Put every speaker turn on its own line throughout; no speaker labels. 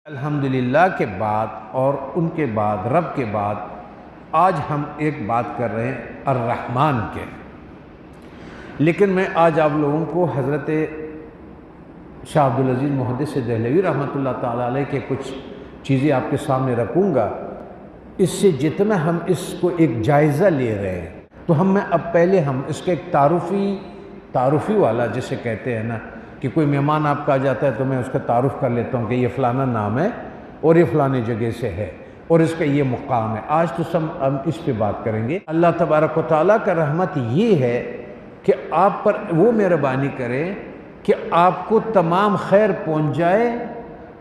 الحمدللہ کے بعد اور ان کے بعد رب کے بعد آج ہم ایک بات کر رہے ہیں الرحمن کے. لیکن میں آج آپ لوگوں کو حضرت شاہ عبدالعزیز محدث دہلوی رحمۃ اللہ تعالیٰ علیہ کے کچھ چیزیں آپ کے سامنے رکھوں گا. اس سے جتنا ہم اس کو ایک جائزہ لے رہے ہیں تو اب پہلے ہم اس کا ایک تعارفی والا جسے کہتے ہیں نا کہ کوئی مہمان آپ کا آ جاتا ہے تو میں اس کا تعارف کر لیتا ہوں کہ یہ فلانا نام ہے اور یہ فلانے جگہ سے ہے اور اس کا یہ مقام ہے. آج تو ہم اس پہ بات کریں گے. اللہ تبارک و تعالیٰ کا رحمت یہ ہے کہ آپ پر وہ مہربانی کرے کہ آپ کو تمام خیر پہنچ جائے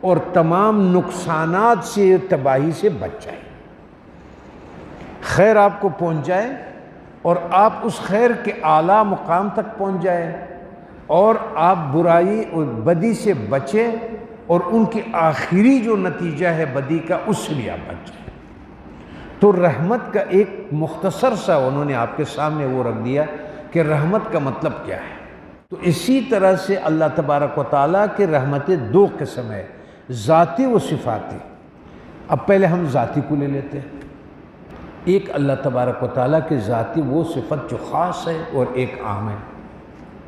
اور تمام نقصانات سے تباہی سے بچ جائے. خیر آپ کو پہنچ جائے اور آپ اس خیر کے اعلیٰ مقام تک پہنچ جائے اور آپ برائی اور بدی سے بچے اور ان کی آخری جو نتیجہ ہے بدی کا اس سے بھی آپ بچ جائیں. تو رحمت کا ایک مختصر سا انہوں نے آپ کے سامنے وہ رکھ دیا کہ رحمت کا مطلب کیا ہے. تو اسی طرح سے اللہ تبارک و تعالیٰ کے رحمتیں دو قسم ہے، ذاتی و صفاتی. اب پہلے ہم ذاتی کو لے لیتے ہیں. ایک اللہ تبارک و تعالیٰ کی ذاتی وہ صفت جو خاص ہے اور ایک عام ہے.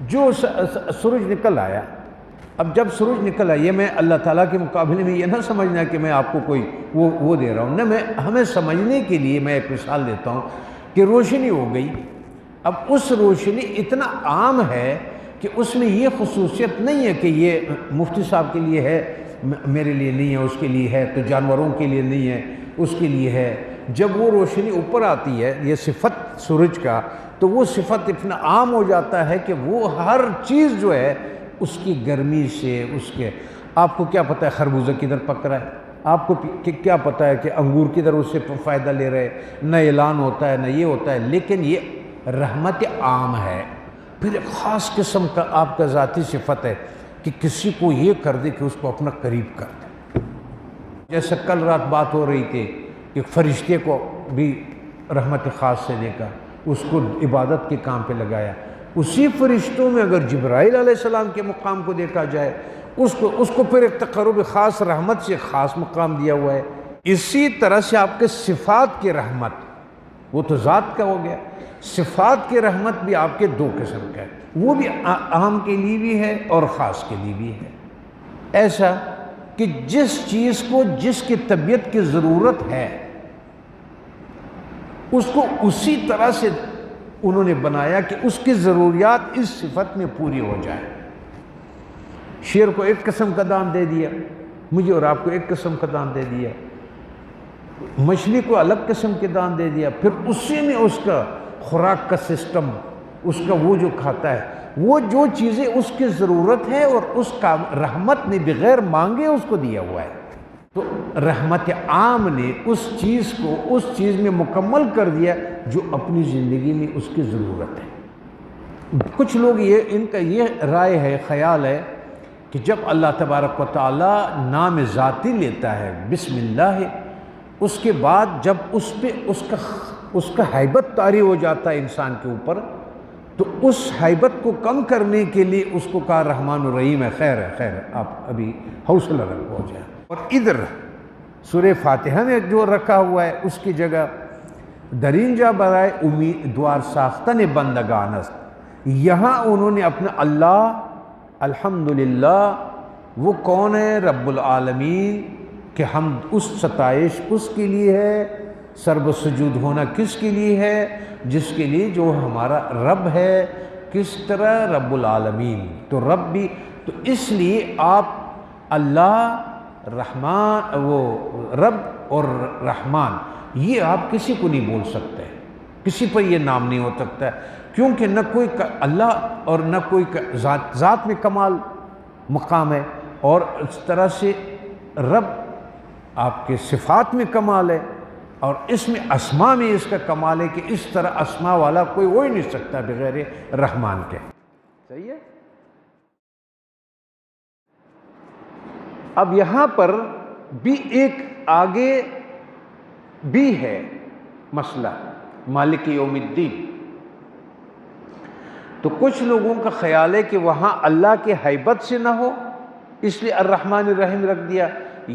جو سورج نکل آیا، اب جب سورج نکل آیا، یہ میں اللہ تعالیٰ کے مقابلے میں یہ نہ سمجھنا کہ میں آپ کو کوئی وہ دے رہا ہوں نہ، میں ہمیں سمجھنے کے لیے میں ایک مثال دیتا ہوں کہ روشنی ہو گئی. اب اس روشنی اتنا عام ہے کہ اس میں یہ خصوصیت نہیں ہے کہ یہ مفتی صاحب کے لیے ہے، میرے لیے نہیں ہے، اس کے لیے ہے، تو جانوروں کے لیے نہیں ہے، اس کے لیے ہے. جب وہ روشنی اوپر آتی ہے، یہ صفت سورج کا، تو وہ صفت اتنا عام ہو جاتا ہے کہ وہ ہر چیز جو ہے اس کی گرمی سے آپ کو کیا پتہ ہے خربوزہ کدھر پک رہا ہے، آپ کو کیا پتہ ہے کہ انگور کدھر اس سے فائدہ لے رہے، نہ اعلان ہوتا ہے نہ یہ ہوتا ہے. لیکن یہ رحمت عام ہے. پھر ایک خاص قسم کا آپ کا ذاتی صفت ہے کہ کسی کو یہ کر دے کہ اس کو اپنا قریب کر دے. جیسے کل رات بات ہو رہی تھی کہ فرشتے کو بھی رحمت خاص سے دیکھا، اس کو عبادت کے کام پہ لگایا. اسی فرشتوں میں اگر جبرائیل علیہ السلام کے مقام کو دیکھا جائے، اس کو پھر ایک تقرب خاص رحمت سے خاص مقام دیا ہوا ہے. اسی طرح سے آپ کے صفات کی رحمت، وہ تو ذات کا ہو گیا. صفات کی رحمت بھی آپ کے دو قسم کا ہے، وہ بھی عام کے لیے بھی ہے اور خاص کے لیے بھی ہے. ایسا کہ جس چیز کو جس کی طبیعت کی ضرورت ہے اس کو اسی طرح سے انہوں نے بنایا کہ اس کی ضروریات اس صفت میں پوری ہو جائے. شیر کو ایک قسم کا دان دے دیا، مجھے اور آپ کو ایک قسم کا دان دے دیا. مچھلی کو الگ قسم کے دان دے دیا. پھر اسی میں اس کا خوراک کا سسٹم، اس کا وہ جو کھاتا ہے، وہ جو چیزیں اس کی ضرورت ہے اور اس کا رحمت نے بغیر مانگے اس کو دیا ہوا ہے. تو رحمت عام نے اس چیز کو اس چیز میں مکمل کر دیا جو اپنی زندگی میں اس کی ضرورت ہے. کچھ لوگ ان کا یہ رائے ہے، خیال ہے کہ جب اللہ تبارک و تعالیٰ نام ذاتی لیتا ہے بسم اللہ، اس کے بعد جب اس پہ اس کا ہیبت طاری ہو جاتا ہے انسان کے اوپر، تو اس ہیبت کو کم کرنے کے لیے اس کو کہا رحمان الرحیم ہے. خیر ہے، خیر ہے، آپ ابھی حوصلہ رکھو ہو جائے. اور ادھر سورہ فاتحہ میں جو رکھا ہوا ہے اس کی جگہ درینجہ برائے امیدوار ساختن بندگان است، یہاں انہوں نے اپنا اللہ الحمدللہ، وہ کون ہے؟ رب العالمین، کہ ہم اس ستائش اس کے لیے ہے، سرب و سجود ہونا کس کے لیے ہے؟ جس کے لیے جو ہمارا رب ہے. کس طرح؟ رب العالمین. تو رب بھی، تو اس لیے آپ اللہ رحمان، وہ رب اور رحمان، یہ آپ کسی کو نہیں بول سکتے، کسی پر یہ نام نہیں ہو سکتا ہے، کیونکہ نہ کوئی اللہ اور نہ کوئی ذات میں کمال مقام ہے، اور اس طرح سے رب آپ کے صفات میں کمال ہے، اور اس میں اسماء میں اس کا کمال ہے کہ اس طرح اسماء والا کوئی ہو ہی نہیں سکتا بغیر رحمان کے. صحیح ہے. اب یہاں پر بھی ایک آگے بھی ہے مسئلہ مالک یوم الدین. تو کچھ لوگوں کا خیال ہے کہ وہاں اللہ کے ہیبت سے نہ ہو، اس لیے الرحمن الرحیم رکھ دیا،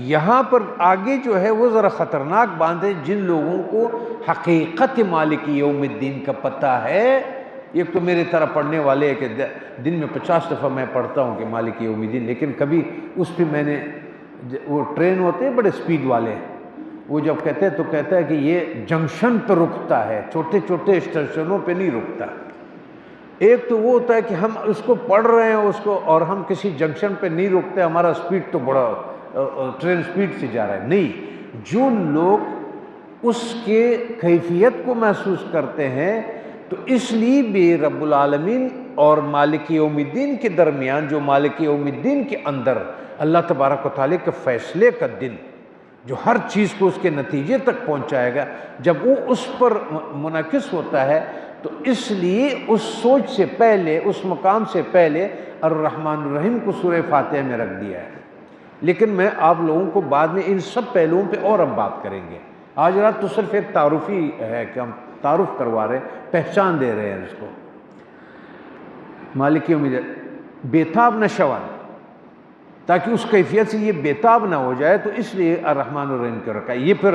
یہاں پر آگے جو ہے وہ ذرا خطرناک بات ہے، جن لوگوں کو حقیقت مالک یوم الدین کا پتہ ہے. ایک تو میرے طرح پڑھنے والے ہیں کہ دن میں 50 دفعہ میں پڑھتا ہوں کہ مالک یوم الدین، لیکن کبھی اس پہ میں نے، وہ ٹرین ہوتے ہیں بڑے سپیڈ والے، وہ جب کہتے ہیں تو کہتا ہے کہ یہ جنکشن پہ رکتا ہے، چھوٹے چھوٹے اسٹیشنوں پہ نہیں رکتا. ایک تو وہ ہوتا ہے کہ ہم اس کو پڑھ رہے ہیں اس کو، اور ہم کسی جنکشن پہ نہیں رکتے، ہمارا سپیڈ تو بڑا ٹرین سپیڈ سے جا رہا ہے. نہیں، جو لوگ اس کے کیفیت کو محسوس کرتے ہیں، تو اس لیے بھی رب العالمین اور مالک یوم الدین کے درمیان، جو مالک یوم الدین کے اندر اللہ تبارک و تعالیٰ کے فیصلے کا دن، جو ہر چیز کو اس کے نتیجے تک پہنچائے گا، جب وہ اس پر منعکس ہوتا ہے، تو اس لیے اس سوچ سے پہلے، اس مقام سے پہلے الرحمن الرحیم کو سورہ فاتحہ میں رکھ دیا ہے. لیکن میں آپ لوگوں کو بعد میں ان سب پہلوؤں پہ اور اب بات کریں گے. آج رات تو صرف ایک تعارفی ہے کہ ہم تعارف کروا رہے ہیں، پہچان دے رہے ہیں اس کو. مالک یوم الدین بےتاب نشوان، تاکہ اس کیفیت سے یہ بےتاب نہ ہو جائے، تو اس لیے الرحمن الرحیم کو رکھا ہے. یہ پھر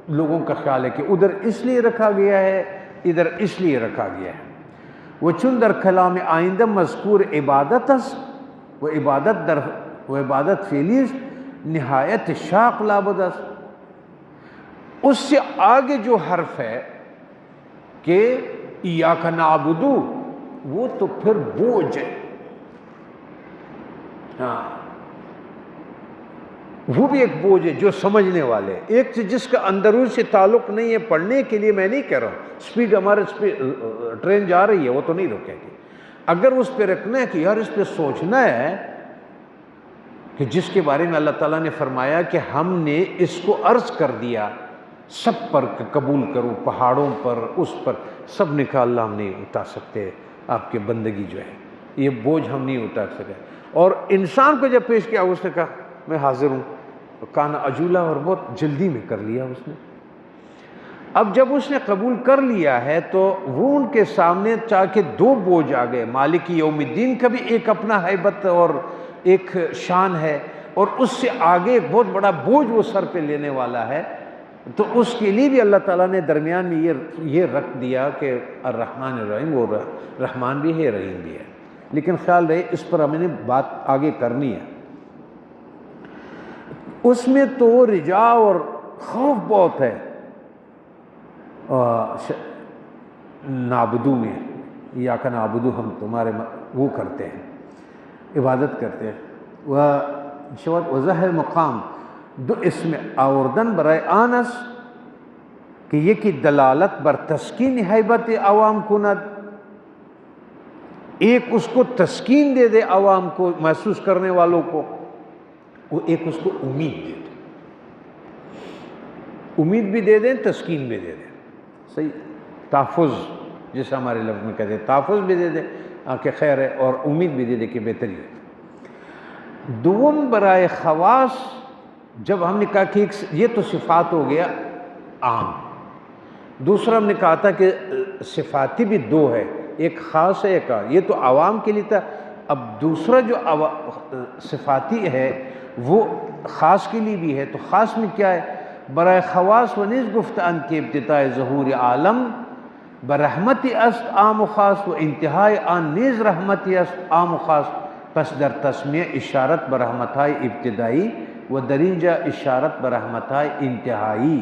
لوگوں کا خیال ہے کہ ادھر اس لیے رکھا گیا ہے، ادھر اس لیے رکھا گیا ہے. وہ چن در کلام آئندہ مذکور عبادت است، وہ عبادت فعلیس نہایت شاق لابد است. اس سے آگے جو حرف ہے کہ ایاک نعبد، وہ تو پھر بوجھ ہے. ہاں، وہ بھی ایک بوجھ ہے جو سمجھنے والے، ایک جس کا اندرون سے تعلق نہیں ہے. پڑھنے کے لیے میں نہیں کہہ رہا ہوں، سپیڈ ہمارے ٹرین جا رہی ہے، وہ تو نہیں روکے گی. اگر اس پہ رکھنا ہے کہ یار اس پہ سوچنا ہے، کہ جس کے بارے میں اللہ تعالیٰ نے فرمایا کہ ہم نے اس کو عرض کر دیا سب پر قبول کرو، پہاڑوں پر، اس پر، سب نے کہا اللہ ہم نہیں اٹھا سکتے، آپ کی بندگی جو ہے یہ بوجھ ہم نہیں اٹھا سکے. اور انسان کو جب پیش کیا، اس نے کہا میں حاضر ہوں، کانا عجولا، اور بہت جلدی میں کر لیا اس نے. اب جب اس نے قبول کر لیا ہے تو وہ ان کے سامنے چاہ کے دو بوجھ آ گئے. مالک یوم الدین کا بھی ایک اپنا ہیبت اور ایک شان ہے، اور اس سے آگے ایک بہت بڑا بوجھ وہ سر پہ لینے والا ہے. تو اس کے لیے بھی اللہ تعالیٰ نے درمیان میں یہ رکھ دیا کہ الرحمن الرحیم، وہ رحمان بھی ہے رحیم بھی ہے. لیکن خیال رہے اس پر ہمیں نے بات آگے کرنی ہے. اس میں تو رجا اور خوف بہت ہے. نعبدو میں یا کا نعبدو، ہم تمہارے وہ کرتے ہیں، عبادت کرتے ہیں. وظاہر مقام دو اسم آوردن برائے آنس، کہ یہ کی دلالت بر تسکین حیبت عوام کند، ایک اس کو تسکین دے دے عوام کو، محسوس کرنے والوں کو، وہ ایک اس کو امید دے دے. امید بھی دے دیں، تسکین بھی دے دیں. صحیح، تحفظ جیسے ہمارے لفظ میں کہتے ہیں، تحفظ بھی دے دیں کہ خیر ہے، اور امید بھی دے دے کہ بہتری ہے. دوم برائے خواص، جب ہم نے کہا کہ یہ تو صفات ہو گیا عام، دوسرا ہم نے کہا تھا کہ صفاتی بھی دو ہے، ایک خاص ہے ایک عام. یہ تو عوام کے لیے تھا. اب دوسرا جو صفاتی ہے وہ خاص کے لیے بھی ہے. تو خاص میں کیا ہے؟ برائے خواص و نیز گفت ان کے ابتداء ظہور عالم برحمتی است عام و خاص، و انتہائی آن نیز رحمتی است عام و خاص. پس در تسمیہ اشارت برحمتهای ابتدائی و در اینجا اشارت برحمتهای انتہائی،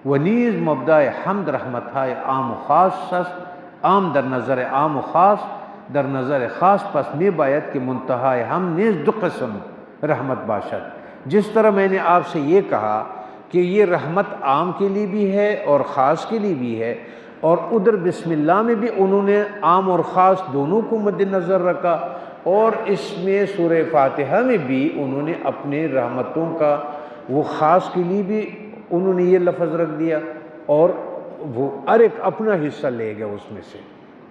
و نیز مبدأ حمد رحمتهای عام و خاص است. عام در نظر عام و خاص در نظر خاص، پس می باید کہ منتہای ہم نیز دو قسم رحمت باشد. جس طرح میں نے آپ سے یہ کہا کہ یہ رحمت عام کے لیے بھی ہے اور خاص کے لیے بھی ہے، اور ادھر بسم اللہ میں بھی انہوں نے عام اور خاص دونوں کو مد نظر رکھا، اور اس میں سورہ فاتحہ میں بھی انہوں نے اپنے رحمتوں کا وہ خاص کے لیے بھی انہوں نے یہ لفظ رکھ دیا، اور وہ ہر ایک اپنا حصہ لے گیا اس میں سے.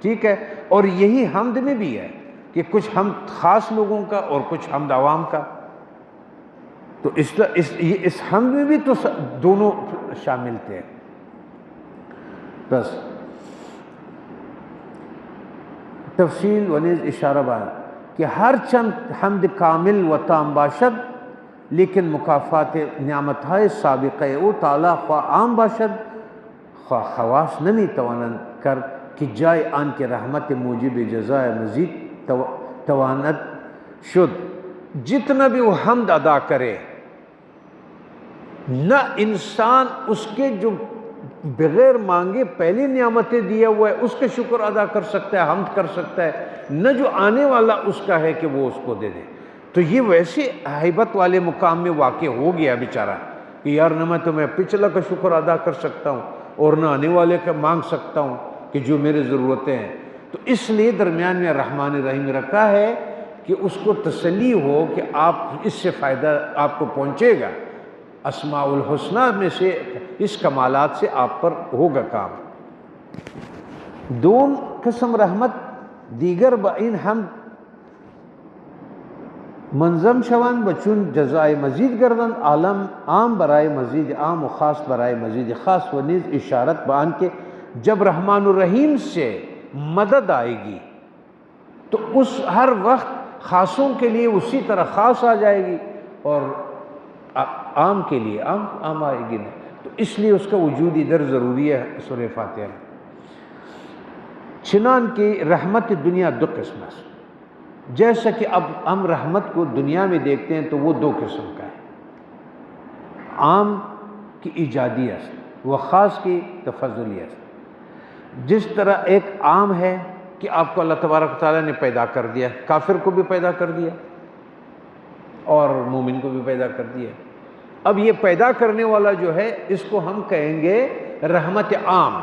ٹھیک ہے، اور یہی حمد میں بھی ہے کہ کچھ حمد خاص لوگوں کا اور کچھ حمد عوام کا. تو اس حمد میں بھی تو دونوں شامل تھے. بس تفصیل و نیز اشارہ بیان کہ ہر چند حمد کامل و تام باشد لیکن مکافات نعمت های سابقه او تعالی خواہ عام باشد خواہ خواص نمی تواند کرد که جای آن که رحمت موجب جزای مزید تواند شد. جتنا بھی وہ حمد ادا کرے نہ انسان اس کے جو بغیر مانگے پہلی نعمتیں دیا ہوا ہے اس کے شکر ادا کر سکتا ہے، حمد کر سکتا ہے، نہ جو آنے والا اس کا ہے کہ وہ اس کو دے دے. تو یہ ویسے ہیبت والے مقام میں واقع ہو گیا بیچارہ کہ یار نہ میں تمہیں پچھلا کا شکر ادا کر سکتا ہوں اور نہ آنے والے کا مانگ سکتا ہوں کہ جو میرے ضرورتیں ہیں. تو اس لیے درمیان میں رحمان الرحیم رکھا ہے کہ اس کو تسلی ہو کہ آپ اس سے فائدہ آپ کو پہنچے گا، اسماء الحسنہ میں سے اس کمالات سے آپ پر ہوگا کام. دون قسم رحمت دیگر با این ہم منظم شوان بچون جزائے مزید گردن عالم عام برائے مزید عام و خاص برائے مزید خاص و نیز اشارت بیان کے جب رحمان الرحیم سے مدد آئے گی تو اس ہر وقت خاصوں کے لیے اسی طرح خاص آ جائے گی اور عام کے لیے عام آئے گی نہیں. تو اس لیے اس کا وجود ادھر ضروری ہے سورہ فاتحہ میں. چنان کی رحمت دنیا دو قسم ہے. جیسا کہ اب ہم رحمت کو دنیا میں دیکھتے ہیں تو وہ دو قسم کا ہے، عام کی ایجادیت و خاص کی تفضلیت. جس طرح ایک عام ہے کہ آپ کو اللہ تبارک و تعالیٰ نے پیدا کر دیا، کافر کو بھی پیدا کر دیا اور مومن کو بھی پیدا کر دیا. اب یہ پیدا کرنے والا جو ہے اس کو ہم کہیں گے رحمت عام.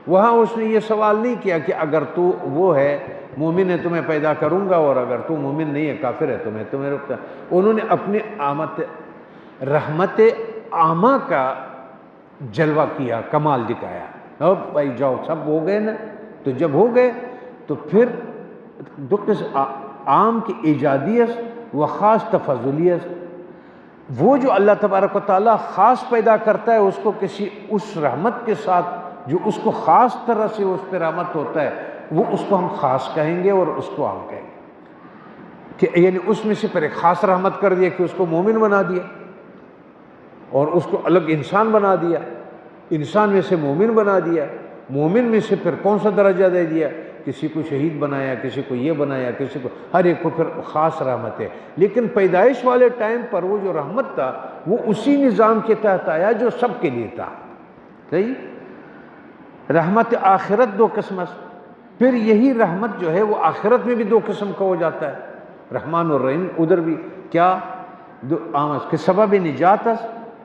وہاں اس نے یہ سوال نہیں کیا کہ اگر تو وہ ہے مومن ہے تمہیں پیدا کروں گا اور اگر تو مومن نہیں ہے کافر ہے تمہیں رکھتا. انہوں نے اپنے رحمت عامہ کا جلوہ کیا، کمال دکھایا. اب بھائی جاؤ سب ہو گئے نا. تو جب ہو گئے تو پھر دو قسم عام کی ایجادیت و خاص تفضلیت. وہ جو اللہ تبارک و تعالیٰ خاص پیدا کرتا ہے اس کو کسی اس رحمت کے ساتھ جو اس کو خاص طرح سے اس پہ رحمت ہوتا ہے وہ اس کو ہم خاص کہیں گے اور اس کو ہم کہیں گے کہ یعنی اس میں سے پھر ایک خاص رحمت کر دیا کہ اس کو مومن بنا دیا اور اس کو الگ انسان بنا دیا، انسان میں سے مومن بنا دیا، مومن میں سے پھر کون سا درجہ دے دیا، کسی کو شہید بنایا، کسی کو یہ بنایا، کسی کو ہر ایک کو پھر خاص رحمت ہے. لیکن پیدائش والے ٹائم پر وہ جو رحمت تھا وہ اسی نظام کے تحت آیا جو سب کے لیے تھا. صحیح. رحمت آخرت دو قسم. پھر یہی رحمت جو ہے وہ آخرت میں بھی دو قسم کا ہو جاتا ہے. رحمان اور رحیم ادھر بھی کیا کے سبب نجات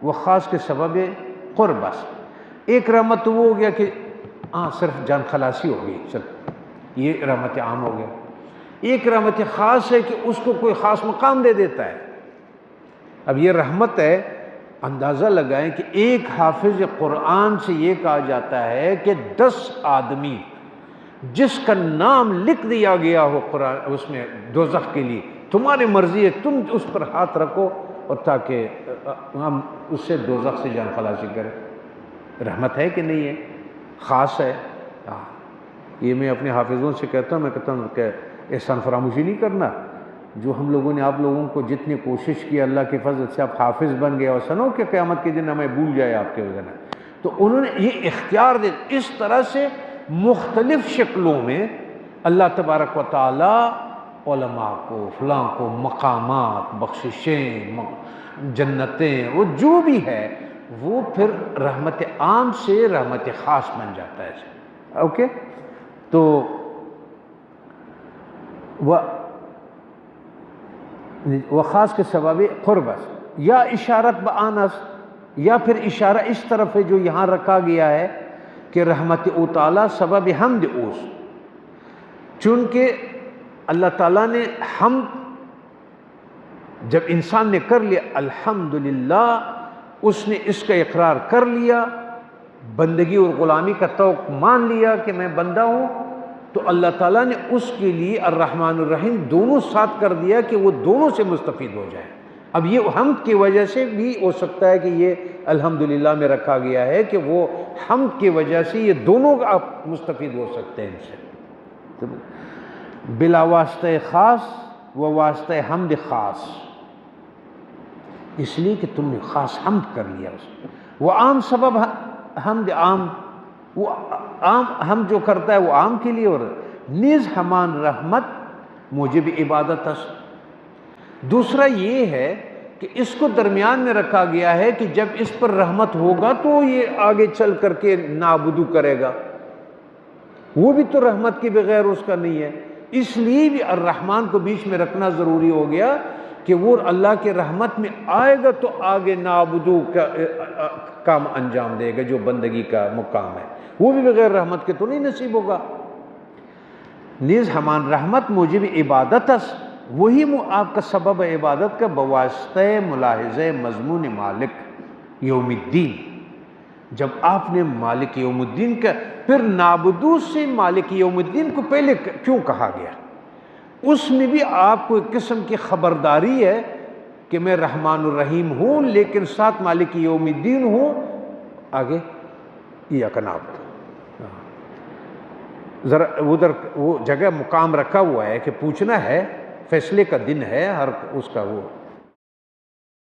وہ خاص کے سبب قربس. ایک رحمت تو وہ ہو گیا کہ صرف جان خلاصی ہو گئی، صرف یہ رحمت عام ہو گیا. ایک رحمت خاص ہے کہ اس کو کوئی خاص مقام دے دیتا ہے. اب یہ رحمت ہے، اندازہ لگائیں کہ ایک حافظ قرآن سے یہ کہا جاتا ہے کہ 10 آدمی جس کا نام لکھ دیا گیا ہو قرآن اس میں دوزخ کے لیے، تمہاری مرضی ہے تم اس پر ہاتھ رکھو اور تاکہ ہم اس سے دوزخ سے جان خلاصی کریں. رحمت ہے کہ نہیں ہے؟ خاص ہے. یہ میں اپنے حافظوں سے کہتا ہوں، میں کہتا ہوں کہ احسان فراموشی نہیں کرنا. جو ہم لوگوں نے آپ لوگوں کو جتنی کوشش کی اللہ کے فضل سے آپ حافظ بن گئے اور سنو کہ قیامت کے دن ہمیں بھول جائے آپ کے وجہ تو انہوں نے یہ اختیار دے. اس طرح سے مختلف شکلوں میں اللہ تبارک و تعالی علماء کو فلاں کو مقامات، بخششیں، جنتیں، وہ جو بھی ہے وہ پھر رحمت عام سے رحمت خاص بن جاتا ہے. اوکے. تو وہ خاص کے سبب قربت یا اشارت بآنس، یا پھر اشارہ اس طرف ہے جو یہاں رکھا گیا ہے کہ رحمت او تعالی سبب حمد اوس. چونکہ اللہ تعالیٰ نے حمد جب انسان نے کر لیا الحمدللہ، اس نے اس کا اقرار کر لیا، بندگی اور غلامی کا توق مان لیا کہ میں بندہ ہوں، تو اللہ تعالیٰ نے اس کے لیے الرحمن الرحیم دونوں ساتھ کر دیا کہ وہ دونوں سے مستفید ہو جائے. اب یہ حمد کی وجہ سے بھی ہو سکتا ہے کہ یہ الحمدللہ میں رکھا گیا ہے کہ وہ حمد کی وجہ سے یہ دونوں آپ مستفید ہو سکتے ہیں ان سے. بلا واسطہ خاص و واسطہ حمد خاص. اس لیے کہ تم نے خاص حمد کر لیا اس کو۔ وہ عام سبب حمد عام، وہ عام ہم جو کرتا ہے وہ عام کے لیے، اور نیز ہمان رحمت موجب عبادت است۔ دوسرا یہ ہے کہ اس کو درمیان میں رکھا گیا ہے کہ جب اس پر رحمت ہوگا تو یہ آگے چل کر کے نعبدو کرے گا، وہ بھی تو رحمت کے بغیر اس کا نہیں ہے، اس لیے بھی الرحمن کو بیچ میں رکھنا ضروری ہو گیا کہ وہ اللہ کے رحمت میں آئے گا تو آگے نعبدو کا کام انجام دے گا، جو بندگی کا مقام ہے، وہ بھی بغیر رحمت کے تو نہیں نصیب ہوگا۔ نیز ہمان رحمت موجب عبادت است، وہی آپ کا سبب عبادت کا بواسطہ ملاحظہ مضمون مالک یوم الدین۔ جب آپ نے مالک یوم الدین کا، پھر نعبدو سے مالک یوم الدین کو پہلے کیوں کہا گیا؟ اس میں بھی آپ کو ایک قسم کی خبرداری ہے کہ میں رحمان الرحیم ہوں، لیکن ساتھ مالک یوم الدین ہوں۔ آگے ایاک نعبد، ذرا ادھر وہ جگہ مقام رکھا ہوا ہے کہ پوچھنا ہے، فیصلے کا دن ہے ہر اس کا وہ